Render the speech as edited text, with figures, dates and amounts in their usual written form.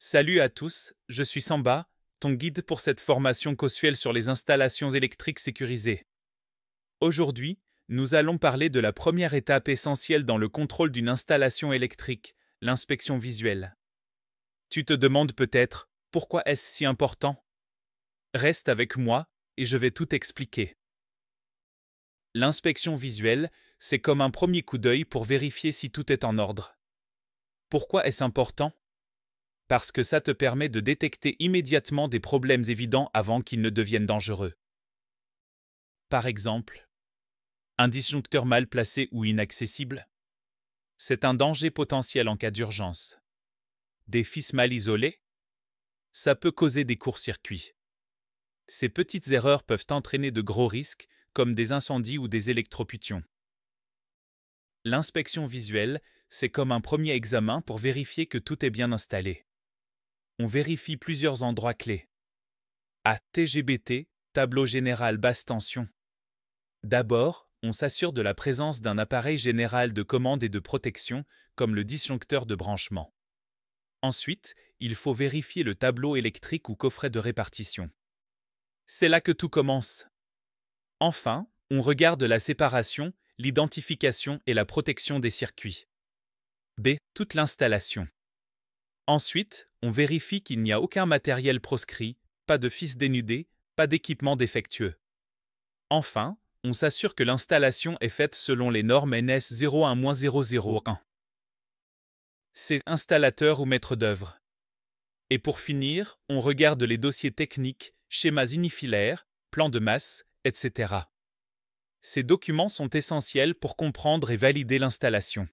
Salut à tous, je suis Samba, ton guide pour cette formation casuelle sur les installations électriques sécurisées. Aujourd'hui, nous allons parler de la première étape essentielle dans le contrôle d'une installation électrique, l'inspection visuelle. Tu te demandes peut-être, pourquoi est-ce si important? Reste avec moi et je vais tout expliquer. L'inspection visuelle, c'est comme un premier coup d'œil pour vérifier si tout est en ordre. Pourquoi est-ce important? Parce que ça te permet de détecter immédiatement des problèmes évidents avant qu'ils ne deviennent dangereux. Par exemple, un disjoncteur mal placé ou inaccessible. C'est un danger potentiel en cas d'urgence. Des fils mal isolés. Ça peut causer des courts-circuits. Ces petites erreurs peuvent entraîner de gros risques, comme des incendies ou des électrocutions. L'inspection visuelle, c'est comme un premier examen pour vérifier que tout est bien installé. On vérifie plusieurs endroits clés. À TGBT, tableau général basse tension. D'abord, on s'assure de la présence d'un appareil général de commande et de protection, comme le disjoncteur de branchement. Ensuite, il faut vérifier le tableau électrique ou coffret de répartition. C'est là que tout commence. Enfin, on regarde la séparation, l'identification et la protection des circuits. B. Toute l'installation. Ensuite, on vérifie qu'il n'y a aucun matériel proscrit, pas de fils dénudés, pas d'équipement défectueux. Enfin, on s'assure que l'installation est faite selon les normes NS 01-001. C'est installateur ou maître d'œuvre. Et pour finir, on regarde les dossiers techniques, schémas unifilaires, plans de masse, etc. Ces documents sont essentiels pour comprendre et valider l'installation.